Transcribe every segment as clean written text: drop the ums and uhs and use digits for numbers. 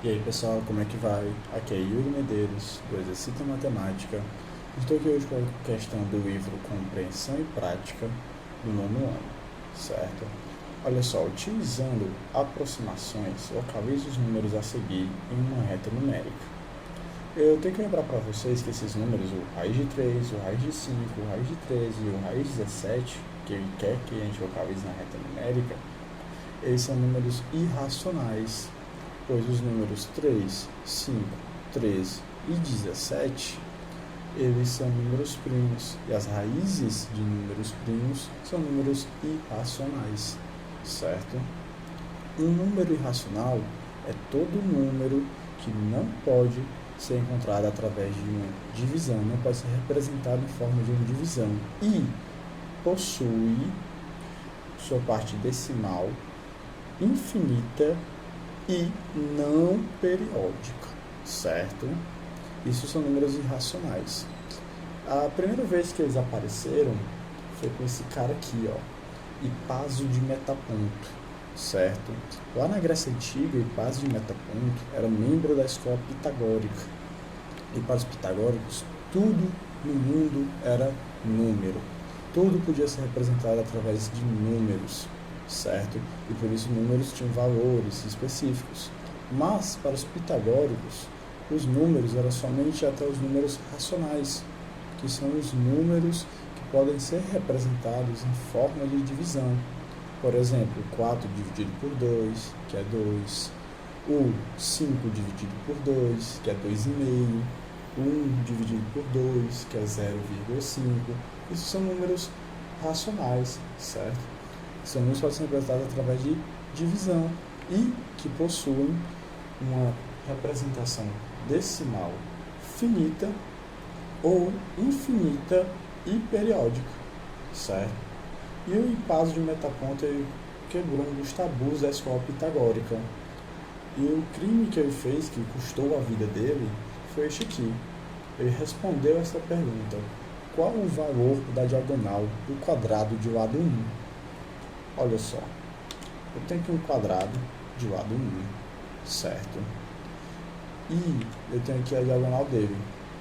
E aí pessoal, como é que vai? Aqui é Yuri Medeiros, do Exercício Matemática. Estou aqui hoje com a questão do livro Compreensão e Prática, do nono ano, certo? Olha só, utilizando aproximações, localize os números a seguir em uma reta numérica. Eu tenho que lembrar para vocês que esses números, o raiz de 3, o raiz de 5, o raiz de 13 e o raiz de 17, que ele quer que a gente localize na reta numérica, eles são números irracionais, pois os números 3, 5, 13 e 17, eles são números primos, e as raízes de números primos são números irracionais, certo? Um número irracional é todo número que não pode ser encontrado através de uma divisão, não pode ser representado em forma de uma divisão, e possui sua parte decimal infinita e não periódica, certo? Isso são números irracionais. A primeira vez que eles apareceram foi com esse cara aqui, ó, Hipaso de Metaponto, certo? Lá na Grécia Antiga, Hipaso de Metaponto era membro da escola pitagórica. E para os pitagóricos, tudo no mundo era número. Tudo podia ser representado através de números, certo? E por isso números tinham valores específicos. Mas, para os pitagóricos, os números eram somente até os números racionais, que são os números que podem ser representados em forma de divisão. Por exemplo, 4 dividido por 2, que é 2. O 5 dividido por 2, que é 2,5. 1 dividido por 2, que é 0,5. Isso são números racionais, certo? São números que podem ser representados através de divisão e que possuem uma representação decimal finita ou infinita e periódica, certo? E o Hipaso de Metaponto quebrou um dos tabus da escola pitagórica. E o crime que ele fez, que custou a vida dele, foi este aqui. Ele respondeu essa pergunta: qual o valor da diagonal do quadrado de lado 1? Olha só, eu tenho aqui um quadrado de lado 1, certo? E eu tenho aqui a diagonal dele.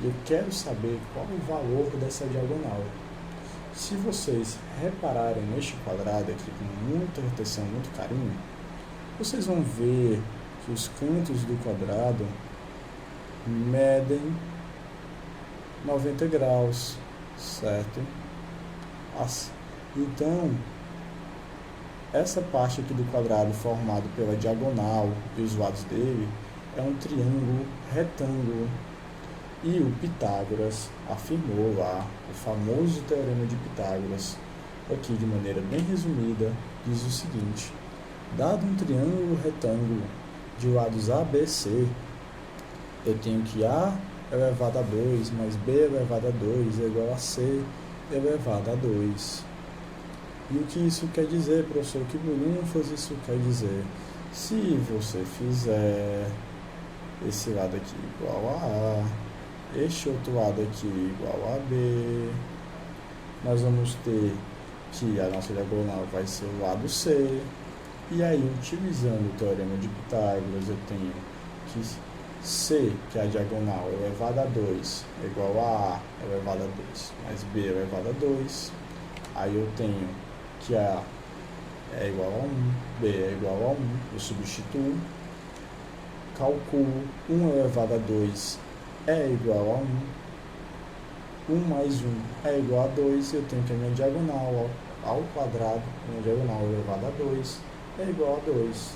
E eu quero saber qual o valor dessa diagonal. Se vocês repararem neste quadrado aqui com muita atenção, muito carinho, vocês vão ver que os cantos do quadrado medem 90 graus, certo? Então, essa parte aqui do quadrado formado pela diagonal e os lados dele é um triângulo retângulo. E o Pitágoras afirmou lá, o famoso teorema de Pitágoras, aqui de maneira bem resumida, diz o seguinte: dado um triângulo retângulo de lados A, B, C, eu tenho que A elevado a 2 mais B elevado a 2 é igual a C elevado a 2. E o que isso quer dizer, professor? Que bolhufas isso quer dizer? Se você fizer esse lado aqui igual a A, este outro lado aqui igual a B, nós vamos ter que a nossa diagonal vai ser o lado C. E aí, utilizando o teorema de Pitágoras, eu tenho que C, que é a diagonal elevada a 2, é igual a elevado a 2, mais B elevado a 2. Aí eu tenho que A é igual a 1, B é igual a 1, eu substituo, calculo 1 elevado a 2 é igual a 1, 1 mais 1 é igual a 2, eu tenho que a minha diagonal ao quadrado, minha diagonal elevada a 2, é igual a 2.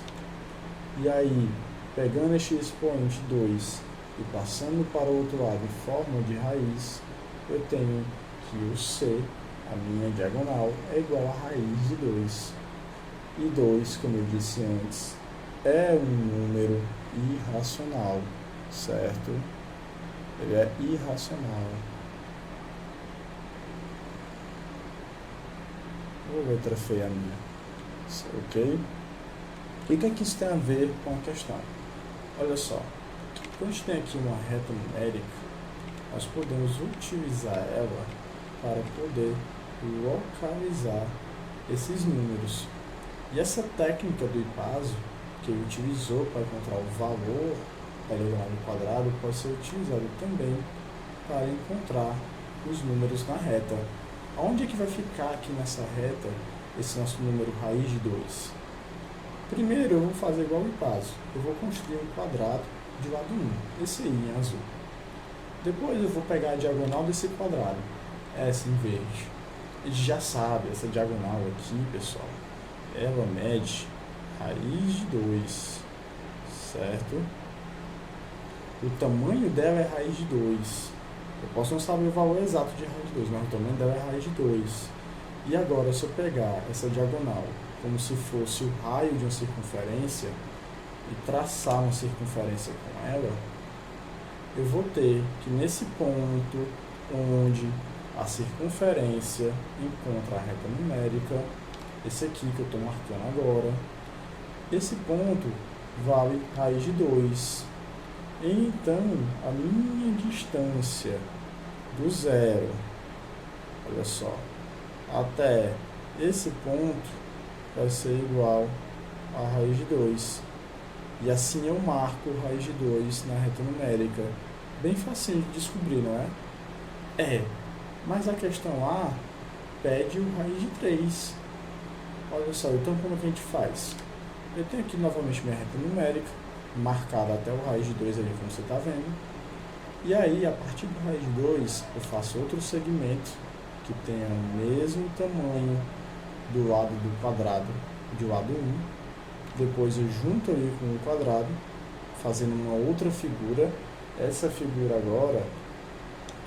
E aí, pegando este expoente 2 e passando para o outro lado em forma de raiz, eu tenho que o C, a minha diagonal, é igual a raiz de 2. E 2, como eu disse antes, é um número irracional, certo? Ele é irracional. Ô, letra feia minha. Ok? E o que é que isso tem a ver com a questão? Olha só, quando a gente tem aqui uma reta numérica, nós podemos utilizar ela para poder localizar esses números. E essa técnica do Hipaso, que ele utilizou para encontrar o valor da diagonal do quadrado pode ser utilizado também para encontrar os números na reta. Onde é que vai ficar aqui nessa reta esse nosso número raiz de 2? Primeiro eu vou fazer igual o passo. Eu vou construir um quadrado de lado 1, esse aí em azul. Depois eu vou pegar a diagonal desse quadrado, essa em verde. A gente já sabe, essa diagonal aqui, pessoal, ela mede raiz de 2, certo? O tamanho dela é raiz de 2. Eu posso não saber o valor exato de raiz de 2, mas o tamanho dela é raiz de 2. E agora, se eu pegar essa diagonal como se fosse o raio de uma circunferência e traçar uma circunferência com ela, eu vou ter que nesse ponto onde a circunferência encontra a reta numérica, esse aqui que eu estou marcando agora, esse ponto vale raiz de 2. Então, a minha distância do zero, olha só, até esse ponto vai ser igual a raiz de 2. E assim eu marco raiz de 2 na reta numérica. Bem facinho de descobrir, não é? Mas a questão lá pede o raiz de 3. Olha só, então como é que a gente faz? Eu tenho aqui novamente minha reta numérica, marcada até o raiz de 2 ali, como você está vendo. E aí, a partir do raiz de 2, eu faço outro segmento que tenha o mesmo tamanho do lado do quadrado de lado 1. Depois eu junto ali com o quadrado, fazendo uma outra figura. Essa figura agora,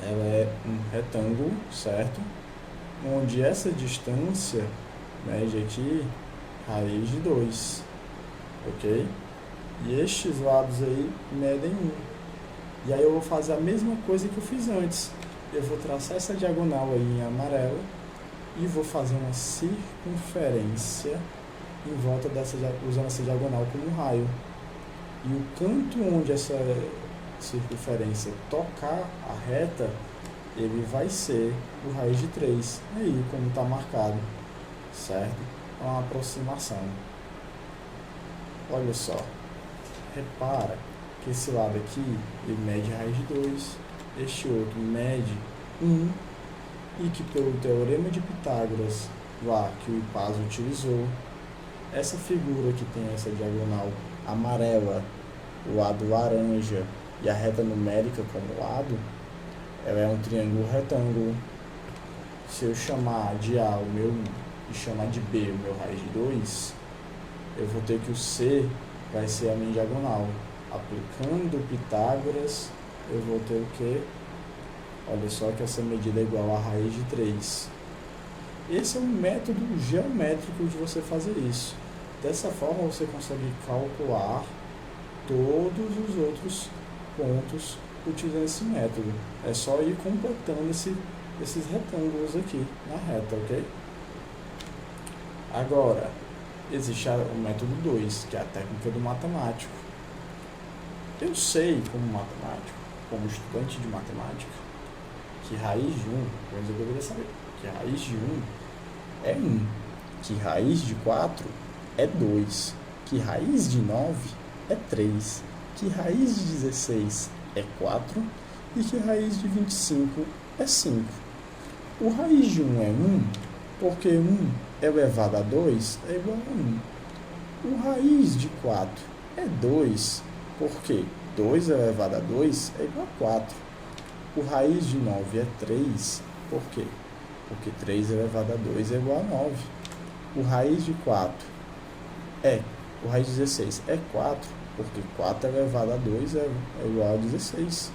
ela é um retângulo, certo? Onde essa distância mede aqui raiz de 2, ok? E estes lados aí medem 1. E aí eu vou fazer a mesma coisa que eu fiz antes. Eu vou traçar essa diagonal aí em amarelo e vou fazer uma circunferência em volta dessa, usando essa diagonal como raio. E o canto onde essa circunferência tocar a reta, ele vai ser o raiz de 3. Aí, como está marcado, certo? É uma aproximação. Olha só. Repara que esse lado aqui, ele mede raiz de 2, este outro mede 1, e que pelo Teorema de Pitágoras, lá que o Hipaso utilizou, essa figura que tem essa diagonal amarela, o lado laranja e a reta numérica como lado, ela é um triângulo retângulo. Se eu chamar de A o meu 1 e chamar de B o meu raiz de 2, eu vou ter que o C vai ser a minha diagonal. Aplicando Pitágoras, eu vou ter o quê? Olha só que essa medida é igual a raiz de 3. Esse é um método geométrico de você fazer isso. Dessa forma, você consegue calcular todos os outros pontos utilizando esse método. É só ir completando esses retângulos aqui na reta, ok? Agora, existe o método 2, que é a técnica do matemático. Eu sei, como matemático, como estudante de matemática, que raiz de 1, mas eu deveria saber, que raiz de 1 é 1, que raiz de 4 é 2, que raiz de 9 é 3, que raiz de 16 é 4 e que raiz de 25 é 5. O raiz de 1 é 1, porque 1 elevado a 2 é igual a 1. O raiz de 4 é 2, porque 2 elevado a 2 é igual a 4. O raiz de 9 é 3, por quê? Porque 3 elevado a 2 é igual a 9. O raiz de 4 o raiz de 16 é 4, porque 4 elevado a 2 é igual a 16.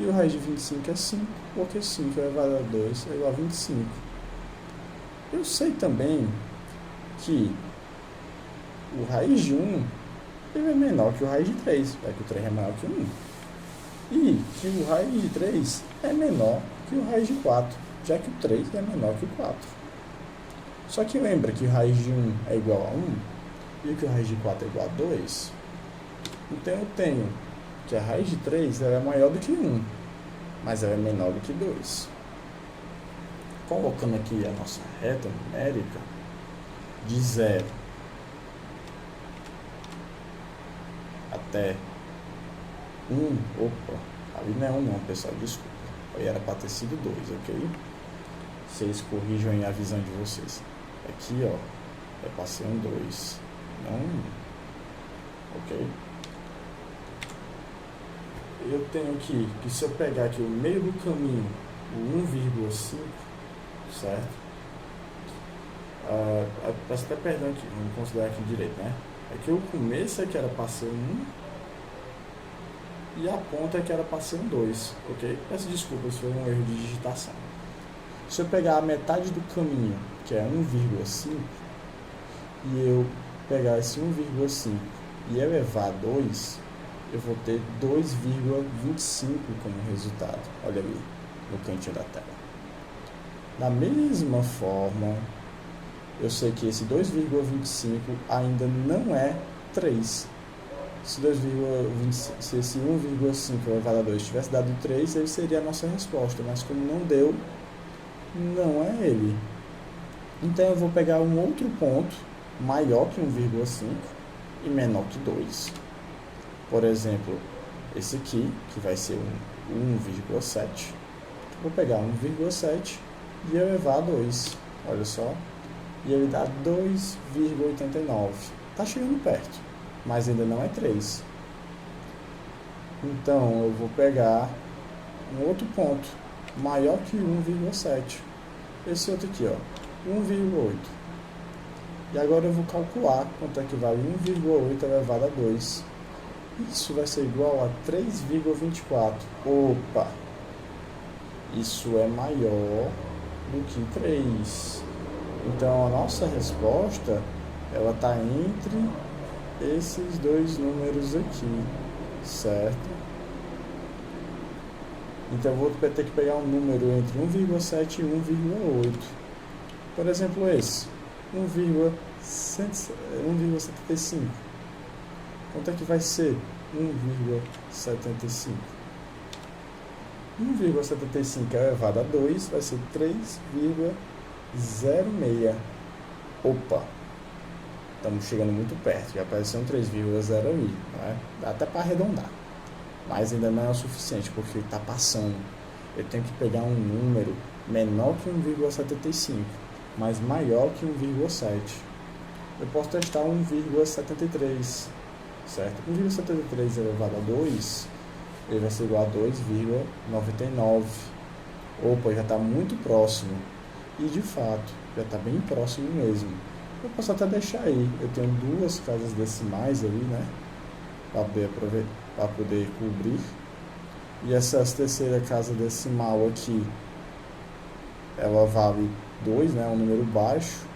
E o raiz de 25 é 5, porque 5 elevado a 2 é igual a 25. Eu sei também que o raiz de 1 ele é menor que o raiz de 3, já que o 3 é maior que o 1. E que o raiz de 3 é menor que o raiz de 4, já que o 3 é menor que o 4. Só que lembra que o raiz de 1 é igual a 1 e que o raiz de 4 é igual a 2. Então eu tenho que a raiz de 3 ela é maior do que 1, mas ela é menor do que 2. Colocando aqui a nossa reta numérica de 0 até 1, opa, ali não é 1 não, pessoal, desculpa, aí era para ter sido 2, ok? Vocês corrijam aí a visão de vocês. Aqui, ó, é para ser um 2, não 1, ok? Eu tenho aqui, que se eu pegar aqui o meio do caminho, o 1,5, certo? Peço até perdão aqui, vamos considerar aqui direito, né? Aqui o começo é que era para ser 1 e a ponta é que era para ser um 2, ok? Peço desculpas, foi um erro de digitação. Se eu pegar a metade do caminho, que é 1,5, e eu pegar esse 1,5 e elevar a 2, eu vou ter 2,25 como resultado. Olha ali, no cantinho da tela. Da mesma forma, eu sei que esse 2,25 ainda não é 3. Se esse 1,5 elevado a 2 tivesse dado 3, ele seria a nossa resposta, mas como não deu, não é ele. Então eu vou pegar um outro ponto maior que 1,5 e menor que 2. Por exemplo, esse aqui, que vai ser um 1,7. Vou pegar 1,7 e elevar a 2. Olha só. E ele dá 2,89. Está chegando perto, mas ainda não é 3. Então eu vou pegar um outro ponto maior que 1,7. Esse outro aqui, ó, 1,8. E agora eu vou calcular quanto é que vale 1,8 elevado a 2. Isso vai ser igual a 3,24. Opa! Isso é maior do que 3. Então a nossa resposta, ela está entre esses dois números aqui, certo? Então eu vou ter que pegar um número entre 1,7 e 1,8. Por exemplo, esse, 1,75. Quanto é que vai ser 1,75? 1,75 elevado a 2 vai ser 3,06. Opa! Estamos chegando muito perto, já apareceu um 3,0 ali, né? Dá até para arredondar, mas ainda não é o suficiente, porque está passando. Eu tenho que pegar um número menor que 1,75, mas maior que 1,7. Eu posso testar 1,73, certo? 1,73 elevado a 2, ele vai ser igual a 2,99. Opa, já está muito próximo. E de fato, já está bem próximo mesmo. Eu posso até deixar aí. Eu tenho duas casas decimais ali, né? Para poder cobrir. E essa terceira casa decimal aqui, ela vale 2, né? Um número baixo.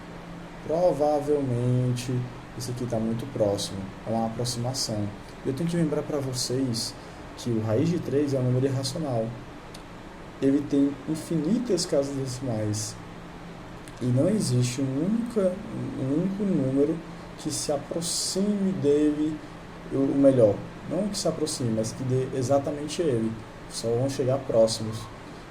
Provavelmente isso aqui está muito próximo. É uma aproximação. Eu tenho que lembrar para vocês que o raiz de 3 é um número irracional. Ele tem infinitas casas decimais. E não existe um único número que se aproxime dele, o melhor, não que se aproxime, mas que dê exatamente ele. Só vão chegar próximos.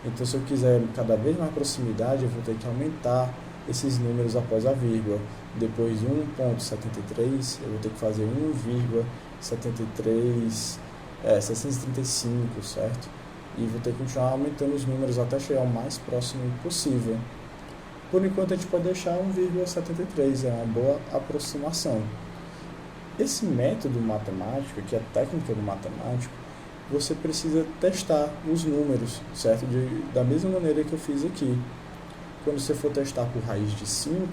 Então, se eu quiser cada vez mais proximidade, eu vou ter que aumentar esses números após a vírgula. Depois de 1,73, eu vou ter que fazer 635, certo? E vou ter que continuar aumentando os números até chegar o mais próximo possível. Por enquanto a gente pode deixar 1,73, é uma boa aproximação. Esse método matemático, que é a técnica do matemático, você precisa testar os números, certo? Da mesma maneira que eu fiz aqui. Quando você for testar por raiz de 5,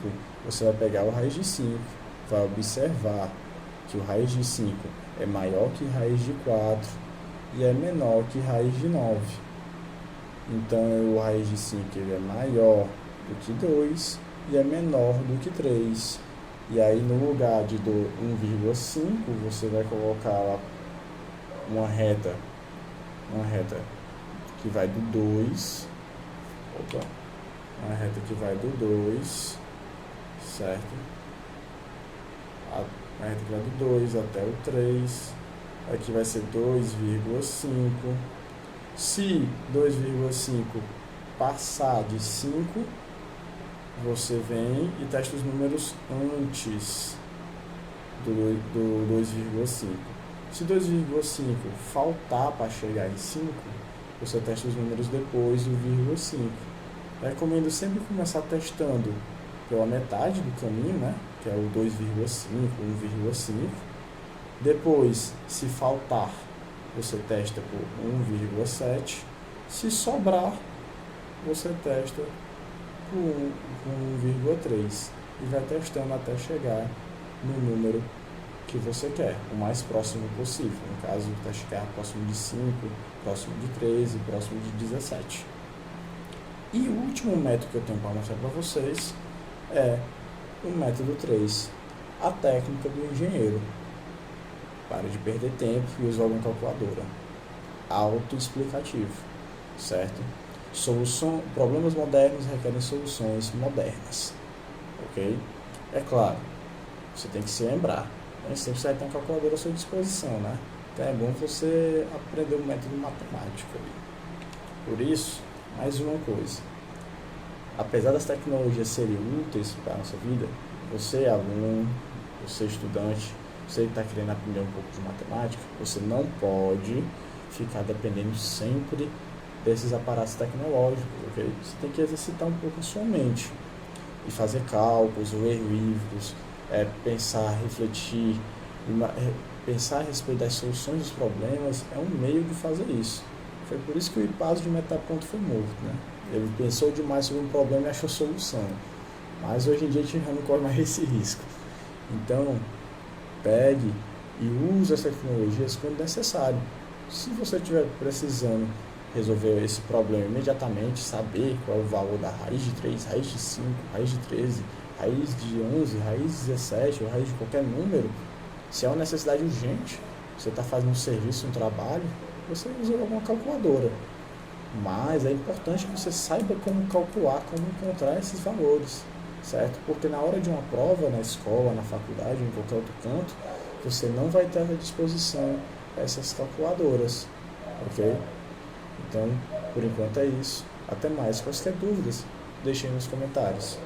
você vai pegar o raiz de 5, vai observar que o raiz de 5 é maior que raiz de 4 e é menor que raiz de 9. Então o raiz de 5 ele é maior do que 2 e é menor do que 3. E aí no lugar de 1,5 você vai colocar uma reta que vai do 2, uma reta que vai do 2, certo? A reta que vai do 2 até o 3, aqui vai ser 2,5. Se 2,5 passar de 5, você vem e testa os números antes do 2,5. Se 2,5 faltar para chegar em 5, você testa os números depois do 0,5. Recomendo sempre começar testando pela metade do caminho, né? Que é o 2,5, 1,5. Depois, se faltar, você testa por 1,7. Se sobrar, você testa por 1,3 e vai testando até chegar no número que você quer, o mais próximo possível. No caso, vai chegar próximo de 5, próximo de 13, próximo de 17. E o último método que eu tenho para mostrar para vocês é o método 3, a técnica do engenheiro. Pare de perder tempo e use alguma calculadora. Autoexplicativo, certo? Problemas modernos requerem soluções modernas, ok? É claro, você tem que se lembrar, nem sempre você vai ter uma calculadora à sua disposição, né? Então é bom você aprender o método matemático ali. Por isso, mais uma coisa, apesar das tecnologias serem úteis para a nossa vida, você aluno, você estudante, você que está querendo aprender um pouco de matemática, você não pode ficar dependendo sempre desses aparatos tecnológicos, ok? Você tem que exercitar um pouco a sua mente e fazer cálculos, ler livros, pensar, refletir, pensar a respeito das soluções dos problemas é um meio de fazer isso. Foi por isso que o Hipaso de Metaponto foi morto, né? Ele pensou demais sobre um problema e achou solução. Mas hoje em dia a gente já não corre mais esse risco. Então, pegue e use as tecnologias quando necessário. Se você estiver precisando resolver esse problema imediatamente, saber qual é o valor da raiz de 3, raiz de 5, raiz de 13, raiz de 11, raiz de 17 ou raiz de qualquer número, se é uma necessidade urgente, você está fazendo um serviço, um trabalho, você usa alguma calculadora. Mas é importante que você saiba como calcular, como encontrar esses valores, certo? Porque na hora de uma prova, na escola, na faculdade, em qualquer outro canto, você não vai ter à disposição essas calculadoras, ok? Então, por enquanto é isso. Até mais. Quaisquer dúvidas, deixem nos comentários.